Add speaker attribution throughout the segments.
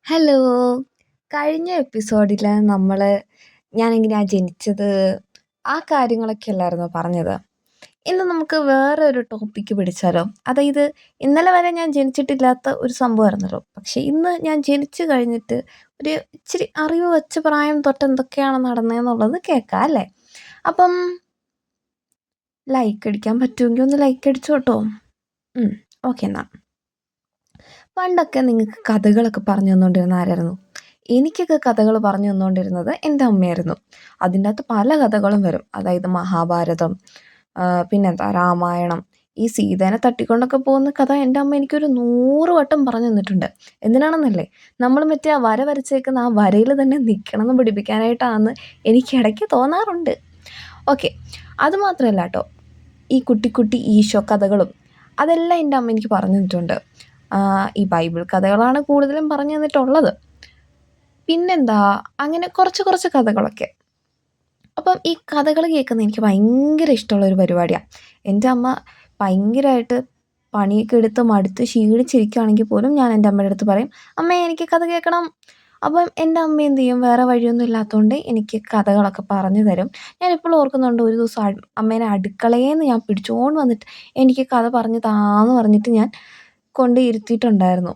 Speaker 1: Hello. കഴിഞ്ഞ എപ്പിസോഡില് ഞാനെങ്ങനെയാ ജനിച്ചത്, ആ കാര്യങ്ങളൊക്കെ അല്ലായിരുന്നോ പറഞ്ഞത്? ഇന്ന് നമുക്ക് വേറൊരു ടോപ്പിക്ക് പിടിച്ചാലോ? അതായത് ഇന്നലെ വരെ ഞാൻ ജനിച്ചിട്ടില്ലാത്ത ഒരു സംഭവമായിരുന്നല്ലോ. പക്ഷെ ഇന്ന് ഞാൻ ജനിച്ചു കഴിഞ്ഞിട്ട് ഒരു ഇച്ചിരി അറിവ് വെച്ച പ്രായം തൊട്ട് എന്തൊക്കെയാണ് നടന്നതെന്നുള്ളത് കേൾക്കാം അല്ലേ? അപ്പം ലൈക്ക് അടിക്കാൻ പറ്റുമെങ്കിൽ ഒന്ന് ലൈക്ക് അടിച്ചോട്ടോ. ഓക്കെ എന്നാ. പണ്ടൊക്കെ നിങ്ങൾക്ക് കഥകളൊക്കെ പറഞ്ഞു തന്നുകൊണ്ടിരുന്ന ആരായിരുന്നു? എനിക്കൊക്കെ കഥകൾ പറഞ്ഞു തന്നുകൊണ്ടിരുന്നത് എൻ്റെ അമ്മയായിരുന്നു. അതിൻ്റെ അകത്ത് പല കഥകളും വരും. അതായത് മഹാഭാരതം, പിന്നെന്താ രാമായണം. ഈ സീതേനെ തട്ടിക്കൊണ്ടൊക്കെ പോകുന്ന കഥ എൻ്റെ അമ്മ എനിക്കൊരു 100 വട്ടം പറഞ്ഞു തന്നിട്ടുണ്ട്. എന്തിനാണെന്നല്ലേ, നമ്മൾ മറ്റേ ആ വര വരച്ചേക്കുന്ന ആ വരയിൽ തന്നെ നിൽക്കണമെന്ന് പഠിപ്പിക്കാനായിട്ടാണെന്ന് എനിക്ക് ഇടയ്ക്ക് തോന്നാറുണ്ട്. ഓക്കെ, അതുമാത്രമല്ല കേട്ടോ, ഈ കുട്ടി കുട്ടി ഈശോ കഥകളും അതെല്ലാം എൻ്റെ അമ്മ എനിക്ക് പറഞ്ഞു തന്നിട്ടുണ്ട്. ഈ ബൈബിൾ കഥകളാണ് കൂടുതലും പറഞ്ഞു തന്നിട്ടുള്ളത്. പിന്നെന്താ, അങ്ങനെ കുറച്ച് കുറച്ച് കഥകളൊക്കെ. അപ്പം ഈ കഥകൾ കേൾക്കുന്നത് എനിക്ക് ഭയങ്കര ഇഷ്ടമുള്ളൊരു പരിപാടിയാണ്. എൻ്റെ അമ്മ ഭയങ്കരമായിട്ട് പണിയൊക്കെ എടുത്ത് മടുത്ത് ക്ഷീണിച്ചിരിക്കുകയാണെങ്കിൽ പോലും ഞാൻ എൻ്റെ അമ്മയുടെ അടുത്ത് പറയും, അമ്മേ എനിക്ക് കഥ കേൾക്കണം. അപ്പം എൻ്റെ അമ്മ എന്ത് ചെയ്യും, വേറെ വഴിയൊന്നും ഇല്ലാത്തതുകൊണ്ട് എനിക്ക് കഥകളൊക്കെ പറഞ്ഞു തരും. ഞാനിപ്പോഴും ഓർക്കുന്നുണ്ട്, ഒരു ദിവസം അമ്മേനെ അടുക്കളയിൽ നിന്ന് ഞാൻ പിടിച്ചുകൊണ്ട് വന്നിട്ട് എനിക്ക് കഥ പറഞ്ഞു താന്ന് പറഞ്ഞിട്ട് ഞാൻ കൊണ്ട് ഇരുത്തിയിട്ടുണ്ടായിരുന്നു.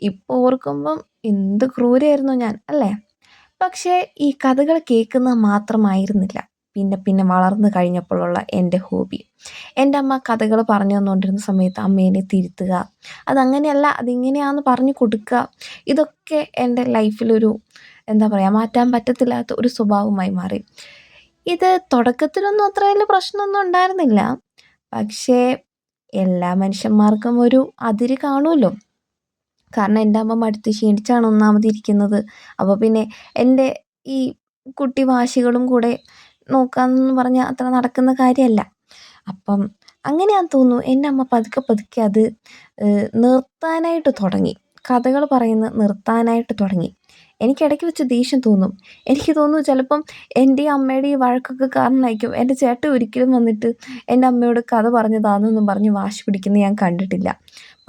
Speaker 1: ഇപ്പോൾ ഓർക്കുമ്പം എന്ത് ക്രൂരയായിരുന്നു ഞാൻ അല്ലേ? പക്ഷേ ഈ കഥകൾ കേൾക്കുന്നത് മാത്രമായിരുന്നില്ല പിന്നെ പിന്നെ വളർന്നു കഴിഞ്ഞപ്പോഴുള്ള എൻ്റെ ഹോബി. എൻ്റെ അമ്മ കഥകൾ പറഞ്ഞു തന്നുകൊണ്ടിരുന്ന സമയത്ത് അമ്മേനെ തിരുത്തുക, അതങ്ങനെയല്ല അതിങ്ങനെയാണെന്ന് പറഞ്ഞു കൊടുക്കുക, ഇതൊക്കെ എൻ്റെ ലൈഫിലൊരു എന്താ പറയുക, മാറ്റാൻ പറ്റത്തില്ലാത്ത ഒരു സ്വഭാവമായി മാറി. ഇത് തുടക്കത്തിലൊന്നും അത്ര വലിയ പ്രശ്നമൊന്നും ഉണ്ടായിരുന്നില്ല. പക്ഷേ എല്ലാ മനുഷ്യന്മാർക്കും ഒരു അതിര് കാണുമല്ലോ. കാരണം എൻ്റെ അമ്മ മടുത്ത് ക്ഷീണിച്ചാണ് ഒന്നാമത് ഇരിക്കുന്നത്. അപ്പോൾ പിന്നെ എൻ്റെ ഈ കുട്ടി വാശികളും കൂടെ നോക്കാമെന്ന് പറഞ്ഞാൽ അത്ര നടക്കുന്ന കാര്യമല്ല. അപ്പം അങ്ങനെയാണെന്ന് തോന്നുന്നു എൻ്റെ അമ്മ പതുക്കെ പതുക്കെ അത് നിർത്താനായിട്ട് തുടങ്ങി. കഥകൾ പറയുന്നത് നിർത്താനായിട്ട് തുടങ്ങി. എനിക്കിടയ്ക്ക് വെച്ച് ദേഷ്യം തോന്നും. എനിക്ക് തോന്നുന്നു ചിലപ്പം എൻ്റെയും അമ്മയുടെയും ഈ വഴക്കൊക്കെ കാരണമായിരിക്കും എൻ്റെ ചേട്ടൻ ഒരിക്കലും വന്നിട്ട് എൻ്റെ അമ്മയോട് കഥ പറഞ്ഞു താന്നൊന്നും പറഞ്ഞ് വാശി പിടിക്കുന്നത് ഞാൻ കണ്ടിട്ടില്ല.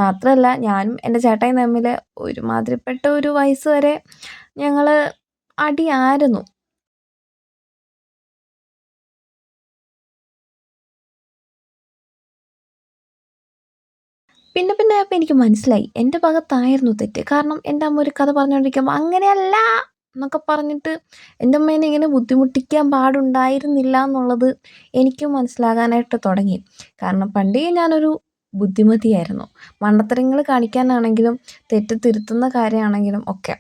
Speaker 1: മാത്രമല്ല, ഞാനും എൻ്റെ ചേട്ടായിയും തമ്മിൽ ഒരുമാതിരിപ്പെട്ട ഒരു വയസ്സ് വരെ ഞങ്ങൾ അടിയായിരുന്നു. പിന്നെ പിന്നെ ആയപ്പോൾ എനിക്ക് മനസ്സിലായി എൻ്റെ ഭാഗത്തായിരുന്നു തെറ്റ്. കാരണം എൻ്റെ അമ്മ ഒരു കഥ പറഞ്ഞുകൊണ്ടിരിക്കുമ്പോൾ അങ്ങനെയല്ല എന്നൊക്കെ പറഞ്ഞിട്ട് എൻ്റെ അമ്മേനെ ഇങ്ങനെ ബുദ്ധിമുട്ടിക്കാൻ പാടുണ്ടായിരുന്നില്ല എന്നുള്ളത് എനിക്കും മനസ്സിലാകാനായിട്ട് തുടങ്ങി. കാരണം പണ്ടേ ഞാനൊരു ബുദ്ധിമതിയായിരുന്നു. മണ്ടത്തരങ്ങൾ കാണിക്കാനാണെങ്കിലും തെറ്റ് തിരുത്തുന്ന കാര്യമാണെങ്കിലും ഒക്കെ.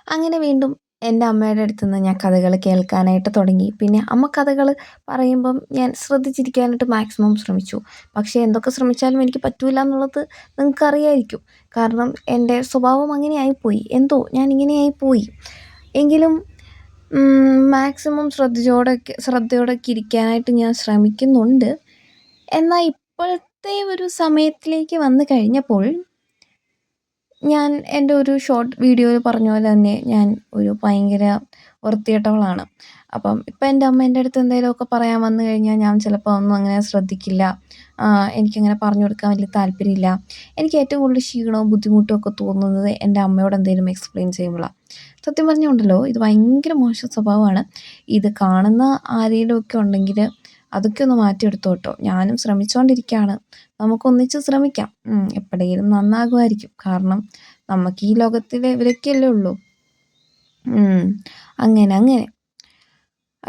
Speaker 1: അങ്ങനെ വീണ്ടും എൻ്റെ അമ്മയുടെ അടുത്ത് നിന്ന് ഞാൻ കഥകൾ കേൾക്കാനായിട്ട് തുടങ്ങി. പിന്നെ അമ്മ കഥകൾ പറയുമ്പം ഞാൻ ശ്രദ്ധിച്ചിരിക്കാനായിട്ട് മാക്സിമം ശ്രമിച്ചു. പക്ഷേ എന്തൊക്കെ ശ്രമിച്ചാലും എനിക്ക് പറ്റില്ല എന്നുള്ളത് നിങ്ങൾക്കറിയായിരിക്കും. കാരണം എൻ്റെ സ്വഭാവം അങ്ങനെ ആയിപ്പോയി. എന്തോ ഞാൻ ഇങ്ങനെ ആയിപ്പോയി. എങ്കിലും മാക്സിമം ശ്രദ്ധയോടെയൊക്കെ ഇരിക്കാനായിട്ട് ഞാൻ ശ്രമിക്കുന്നുണ്ട്. എന്നാൽ ഇപ്പോഴത്തെ ഒരു സമയത്തിലേക്ക് വന്നു കഴിഞ്ഞപ്പോൾ ഞാൻ എൻ്റെ ഒരു ഷോർട്ട് വീഡിയോയിൽ പറഞ്ഞ പോലെ തന്നെ ഞാൻ ഒരു ഭയങ്കര വൃത്തികെട്ടവളാണ്. അപ്പം ഇപ്പം എൻ്റെ അമ്മ എൻ്റെ അടുത്ത് എന്തെങ്കിലുമൊക്കെ പറയാൻ വന്നു കഴിഞ്ഞാൽ ഞാൻ ചിലപ്പോൾ ഒന്നും അങ്ങനെ ശ്രദ്ധിക്കില്ല. എനിക്കങ്ങനെ പറഞ്ഞു കൊടുക്കാൻ വലിയ താല്പര്യമില്ല. എനിക്ക് ഏറ്റവും കൂടുതൽ ക്ഷീണവും ബുദ്ധിമുട്ടും ഒക്കെ തോന്നുന്നത് എൻ്റെ അമ്മയോട് എന്തെങ്കിലും എക്സ്പ്ലെയിൻ ചെയ്യുമ്പോഴാണ്. സത്യം പറഞ്ഞാൽ ഉണ്ടല്ലോ, ഇത് ഭയങ്കര മോശം സ്വഭാവമാണ്. ഇത് കാണുന്ന ആരെങ്കിലുമൊക്കെ ഉണ്ടെങ്കിൽ അതൊക്കെ ഒന്ന് മാറ്റിയെടുത്തോ കേട്ടോ. ഞാനും ശ്രമിച്ചുകൊണ്ടിരിക്കുകയാണ്. നമുക്കൊന്നിച്ച് ശ്രമിക്കാം. എപ്പോഴെങ്കിലും നന്നാകുമായിരിക്കും. കാരണം നമുക്ക് ഈ ലോകത്തിൽ ഇവരൊക്കെയല്ലേ ഉള്ളൂ. അങ്ങനെ അങ്ങനെ.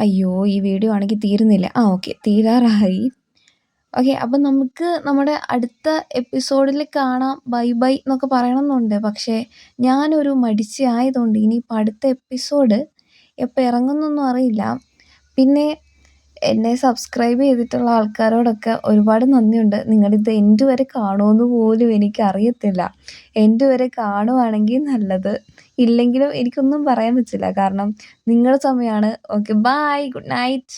Speaker 1: അയ്യോ, ഈ വീഡിയോ ആണെങ്കിൽ തീരുന്നില്ല. ഓക്കെ, തീരാറായി. ഓക്കെ, അപ്പം നമുക്ക് നമ്മുടെ അടുത്ത എപ്പിസോഡിൽ കാണാം. ബൈ ബൈ എന്നൊക്കെ പറയണമെന്നുണ്ട്. പക്ഷേ ഞാനൊരു മടിച്ചി ആയതുകൊണ്ട് ഇനിയിപ്പോൾ അടുത്ത എപ്പിസോഡ് എപ്പോൾ ഇറങ്ങുന്നൊന്നും അറിയില്ല. പിന്നെ എന്നെ സബ്സ്ക്രൈബ് ചെയ്തിട്ടുള്ള ആൾക്കാരോടൊക്കെ ഒരുപാട് നന്ദിയുണ്ട്. നിങ്ങളിത് എൻഡ് വരെ കാണുമെന്ന് പോലും എനിക്കറിയത്തില്ല. എൻഡ് വരെ കാണുവാണെങ്കിൽ നല്ലത്. ഇല്ലെങ്കിലും എനിക്കൊന്നും പറയാൻ പറ്റില്ല. കാരണം നിങ്ങളുടെ സമയമാണ്. Okay, bye, good night.